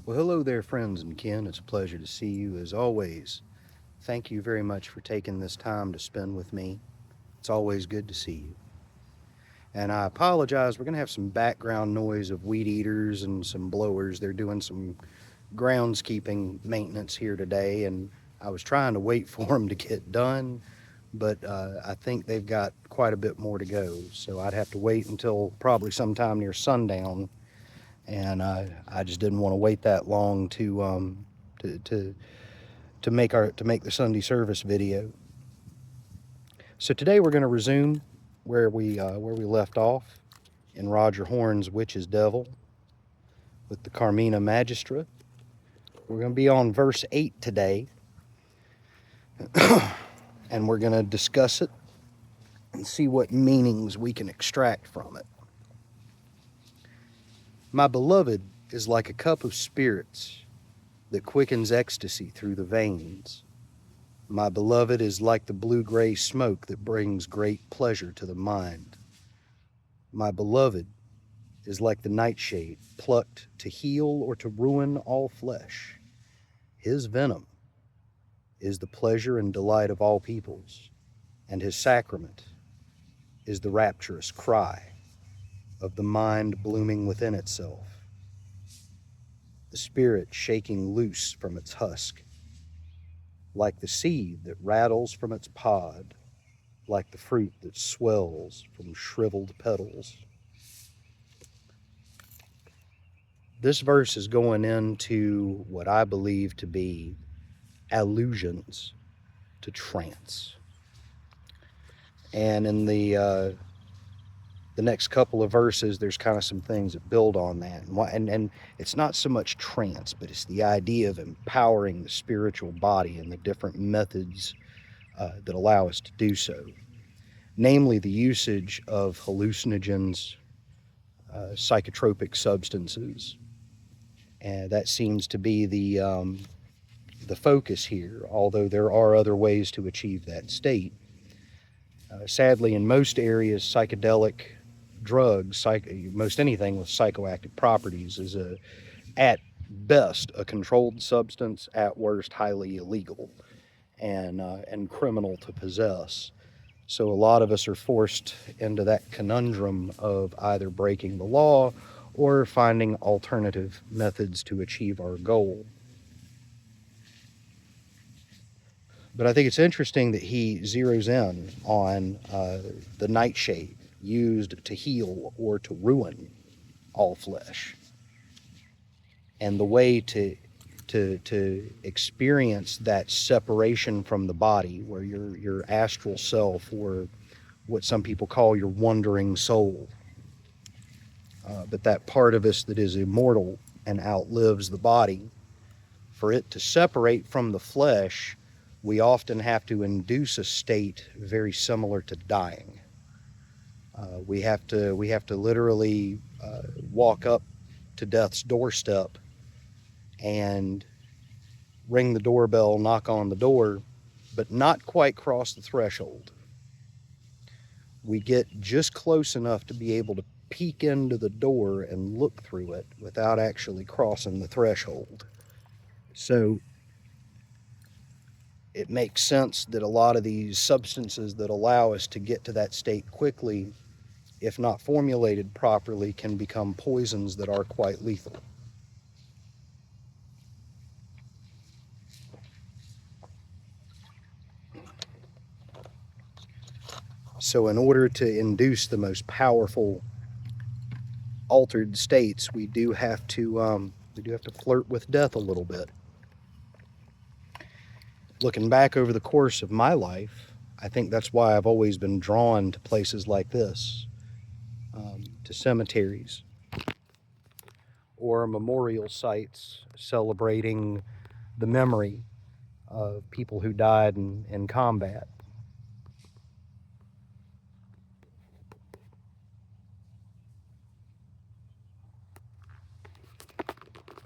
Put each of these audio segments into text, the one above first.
Well, hello there, friends and kin. It's a pleasure to see you as always. Thank you very much for taking this time to spend with me. It's always good to see you. And I apologize, we're going to have some background noise of weed eaters and some blowers. They're doing some groundskeeping maintenance here today, and I was trying to wait for them to get done, but I think they've got quite a bit more to go. So I'd have to wait until probably sometime near sundown, and I just didn't want to wait that long to, to to make the Sundee Service video. So today we're going to resume where we left off in Roger Horne's Witch's Devil with the Carmina Magistra. We're going to be on verse 8 today, and we're going to discuss it and see what meanings we can extract from it. My beloved is like a cup of spirits that quickens ecstasy through the veins. My beloved is like the blue-gray smoke that brings great pleasure to the mind. My beloved is like the nightshade plucked to heal or to ruin all flesh. His venom is the pleasure and delight of all peoples, and his sacrament is the rapturous cry of the mind blooming within itself, the spirit shaking loose from its husk, like the seed that rattles from its pod, like the fruit that swells from shriveled petals. This verse is going into what I believe to be allusions to trance. And in the next couple of verses, there's kind of some things that build on that. And it's not so much trance, but it's the idea of empowering the spiritual body and the different methods that allow us to do so. Namely, the usage of hallucinogens, psychotropic substances. And that seems to be the focus here, although there are other ways to achieve that state. Sadly, in most areas, psychedelic drugs, most anything with psychoactive properties, is at best a controlled substance, at worst highly illegal and criminal to possess. So a lot of us are forced into that conundrum of either breaking the law or finding alternative methods to achieve our goal. But I think it's interesting that he zeroes in on the nightshade used to heal or to ruin all flesh, and the way to experience that separation from the body, where your astral self, or what some people call your wandering soul, but that part of us that is immortal and outlives the body, for it to separate from the flesh, we often have to induce a state very similar to dying. We have to literally walk up to death's doorstep and ring the doorbell, knock on the door, but not quite cross the threshold. We get just close enough to be able to peek into the door and look through it without actually crossing the threshold. So it makes sense that a lot of these substances that allow us to get to that state quickly, if not formulated properly, can become poisons that are quite lethal. So in order to induce the most powerful altered states, we do have to flirt with death a little bit. Looking back over the course of my life, I think that's why I've always been drawn to places like this, to cemeteries or memorial sites celebrating the memory of people who died in combat.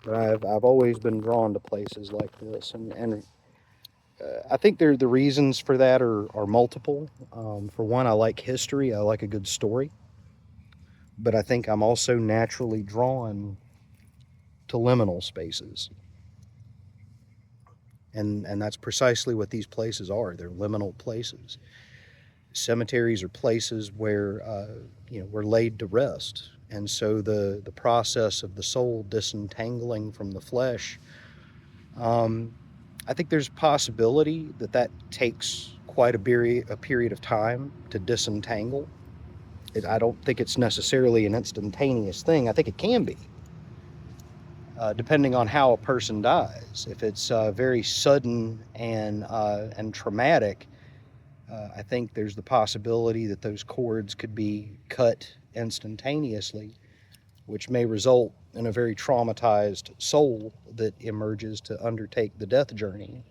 But I've always been drawn to places like this, and I think the reasons for that are multiple. For one, I like history. I like a good story. But I think I'm also naturally drawn to liminal spaces. And that's precisely what these places are. They're liminal places. Cemeteries are places where we're laid to rest. And so the process of the soul disentangling from the flesh, I think there's a possibility that takes quite a period of time to disentangle. I don't think it's necessarily an instantaneous thing. I think it can be, depending on how a person dies. If it's very sudden and traumatic, I think there's the possibility that those cords could be cut instantaneously, which may result in a very traumatized soul that emerges to undertake the death journey.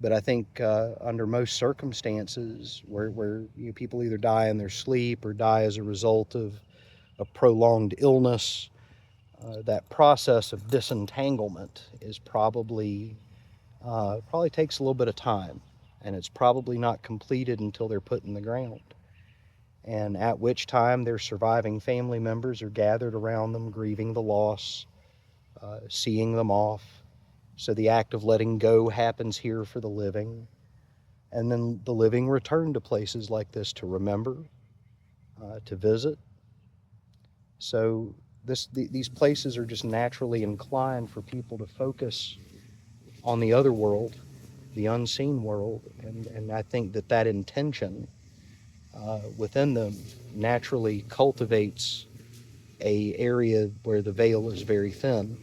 But I think under most circumstances where people either die in their sleep or die as a result of a prolonged illness, that process of disentanglement is probably takes a little bit of time, and it's probably not completed until they're put in the ground. And at which time their surviving family members are gathered around them, grieving the loss, seeing them off. So the act of letting go happens here for the living. And then the living return to places like this to remember, to visit. So these places are just naturally inclined for people to focus on the other world, the unseen world. And I think that intention within them naturally cultivates a area where the veil is very thin.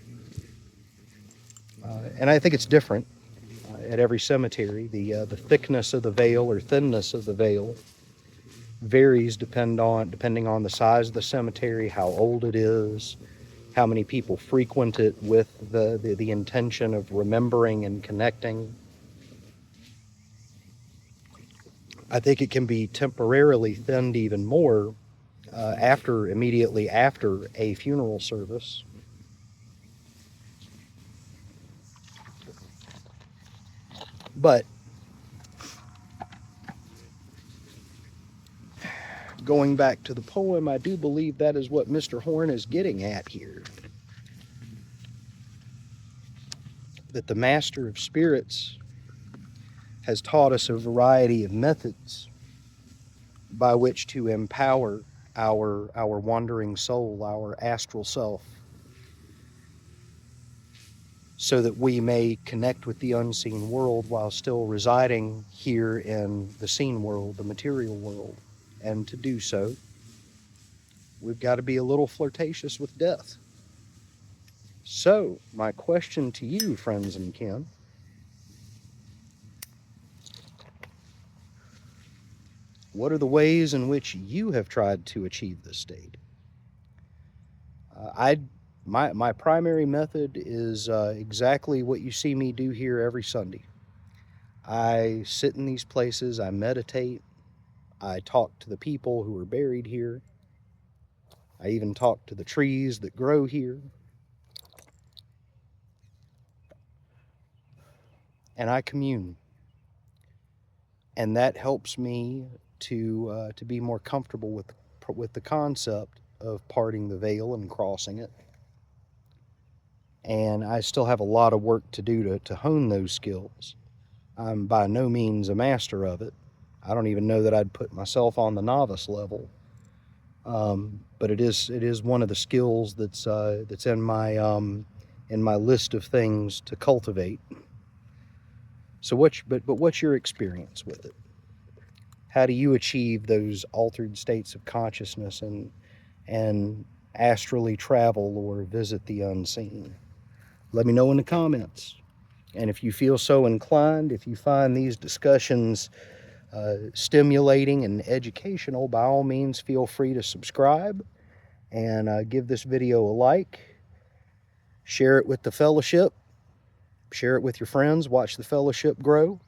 And I think it's different at every cemetery. The thickness of the veil or thinness of the veil varies depending on the size of the cemetery, how old it is, how many people frequent it with the intention of remembering and connecting. I think it can be temporarily thinned even more immediately after a funeral service. But going back to the poem, I do believe that is what Mr. Horne is getting at here. That the Master of Spirits has taught us a variety of methods by which to empower our wandering soul, our astral self, so that we may connect with the unseen world while still residing here in the seen world, the material world. And to do so, we've got to be a little flirtatious with death. So, my question to you, friends and kin, what are the ways in which you have tried to achieve this state? My primary method is exactly what you see me do here every Sunday. I sit in these places, I meditate, I talk to the people who are buried here, I even talk to the trees that grow here, and I commune. And that helps me to be more comfortable with the concept of parting the veil and crossing it. And I still have a lot of work to do to hone those skills. I'm by no means a master of it. I don't even know that I'd put myself on the novice level. But it is one of the skills that's in my list of things to cultivate. So what's your experience with it? How do you achieve those altered states of consciousness and astrally travel or visit the unseen? Let me know in the comments. And if you feel so inclined, if you find these discussions stimulating and educational, by all means feel free to subscribe and give this video a like. Share it with the fellowship. Share it with your friends. Watch the fellowship grow.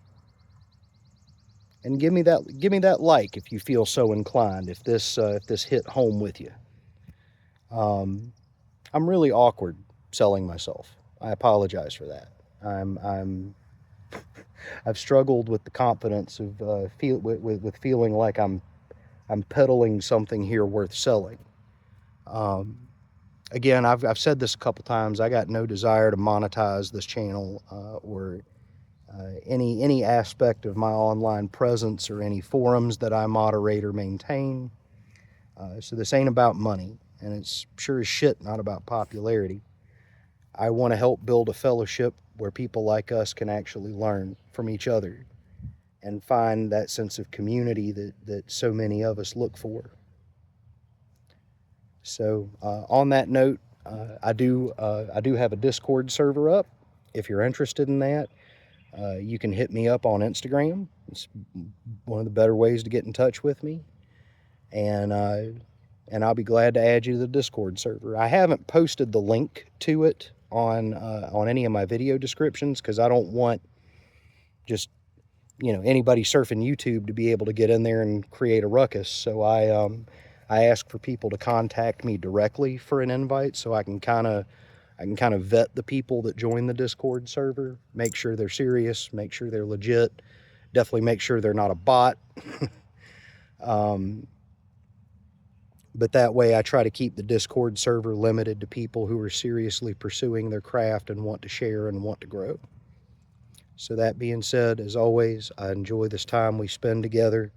And give me that like if you feel so inclined, if this hit home with you. I'm really awkward selling myself. I apologize for that. I've struggled with the confidence of with feeling like I'm peddling something here worth selling. Again, I've said this a couple times. I got no desire to monetize this channel or any aspect of my online presence or any forums that I moderate or maintain. So this ain't about money, and it's sure as shit not about popularity. I want to help build a fellowship where people like us can actually learn from each other and find that sense of community that so many of us look for. So on that note, I do have a Discord server up. If you're interested in that, you can hit me up on Instagram. It's one of the better ways to get in touch with me, and I'll be glad to add you to the Discord server. I haven't posted the link to it on any of my video descriptions because I don't want just anybody surfing YouTube to be able to get in there and create a ruckus. So I ask for people to contact me directly for an invite, so I can kind of vet the people that join the Discord server, make sure they're serious, make sure they're legit, definitely make sure they're not a bot. But that way I try to keep the Discord server limited to people who are seriously pursuing their craft and want to share and want to grow. So that being said, as always, I enjoy this time we spend together.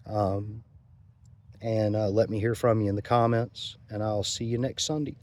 And let me hear from you in the comments, and I'll see you next Sunday.